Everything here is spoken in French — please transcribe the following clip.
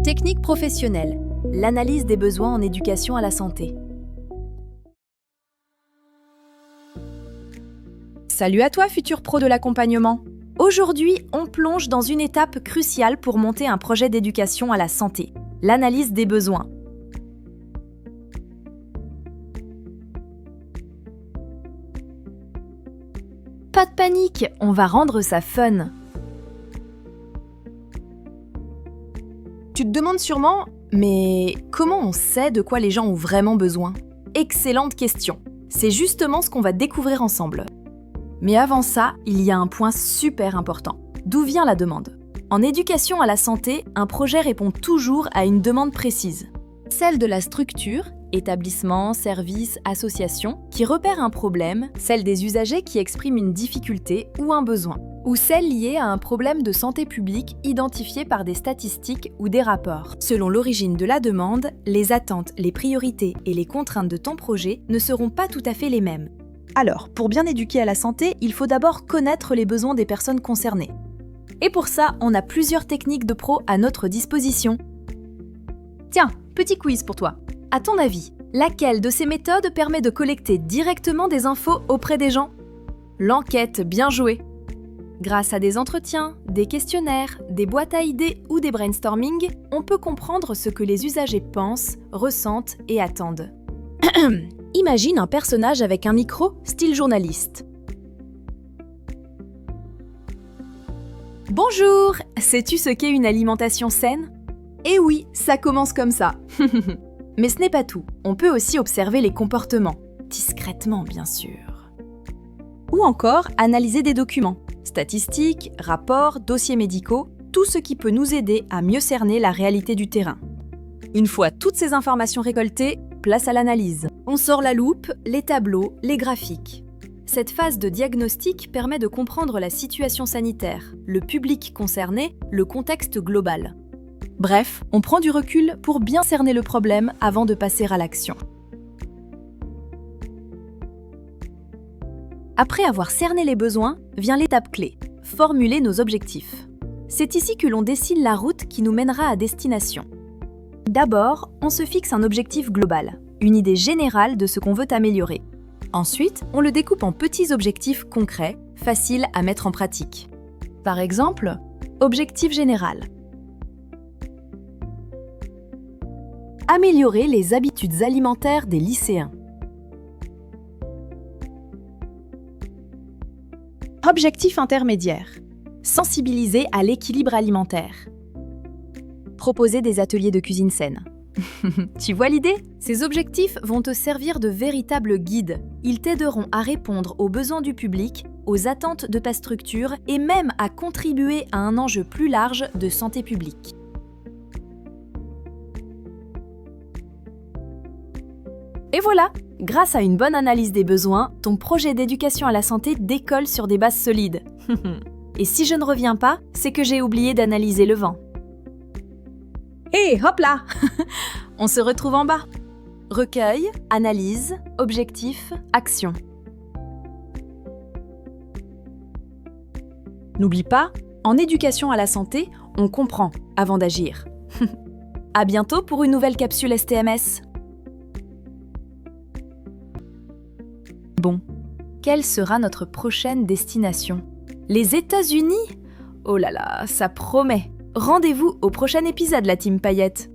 Technique professionnelle, l'analyse des besoins en éducation à la santé. Salut à toi, futur pro de l'accompagnement. Aujourd'hui, on plonge dans une étape cruciale pour monter un projet d'éducation à la santé, l'analyse des besoins. Pas de panique, on va rendre ça fun. Tu te demandes sûrement, mais comment on sait de quoi les gens ont vraiment besoin ? Excellente question. C'est justement ce qu'on va découvrir ensemble. Mais avant ça, il y a un point super important. D'où vient la demande ? En éducation à la santé, un projet répond toujours à une demande précise. Celle de la structure, établissement, service, association, qui repère un problème, celle des usagers qui expriment une difficulté ou un besoin, ou celle liée à un problème de santé publique identifié par des statistiques ou des rapports. Selon l'origine de la demande, les attentes, les priorités et les contraintes de ton projet ne seront pas tout à fait les mêmes. Alors, pour bien éduquer à la santé, il faut d'abord connaître les besoins des personnes concernées. Et pour ça, on a plusieurs techniques de pro à notre disposition. Tiens, petit quiz pour toi. À ton avis, laquelle de ces méthodes permet de collecter directement des infos auprès des gens ? L'enquête, bien jouée. Grâce à des entretiens, des questionnaires, des boîtes à idées ou des brainstorming, on peut comprendre ce que les usagers pensent, ressentent et attendent. Imagine un personnage avec un micro, style journaliste. Bonjour, sais-tu ce qu'est une alimentation saine ? Eh oui, ça commence comme ça. Mais ce n'est pas tout, on peut aussi observer les comportements, discrètement bien sûr. Ou encore analyser des documents, statistiques, rapports, dossiers médicaux, tout ce qui peut nous aider à mieux cerner la réalité du terrain. Une fois toutes ces informations récoltées, place à l'analyse. On sort la loupe, les tableaux, les graphiques. Cette phase de diagnostic permet de comprendre la situation sanitaire, le public concerné, le contexte global. Bref, on prend du recul pour bien cerner le problème avant de passer à l'action. Après avoir cerné les besoins, vient l'étape clé, formuler nos objectifs. C'est ici que l'on dessine la route qui nous mènera à destination. D'abord, on se fixe un objectif global, une idée générale de ce qu'on veut améliorer. Ensuite, on le découpe en petits objectifs concrets, faciles à mettre en pratique. Par exemple, objectif général. Améliorer les habitudes alimentaires des lycéens. Objectif intermédiaire. Sensibiliser à l'équilibre alimentaire. Proposer des ateliers de cuisine saine. Tu vois l'idée ? Ces objectifs vont te servir de véritables guides. Ils t'aideront à répondre aux besoins du public, aux attentes de ta structure et même à contribuer à un enjeu plus large de santé publique. Et voilà, grâce à une bonne analyse des besoins, ton projet d'éducation à la santé décolle sur des bases solides. Et si je ne reviens pas, c'est que j'ai oublié d'analyser le vent. Hé, hop là. On se retrouve en bas. Recueil, analyse, objectif, action. N'oublie pas, en éducation à la santé, on comprend avant d'agir. À bientôt pour une nouvelle capsule STMS. Bon, quelle sera notre prochaine destination ? Les États-Unis ? Oh là là, ça promet. Rendez-vous au prochain épisode, la team Paillette.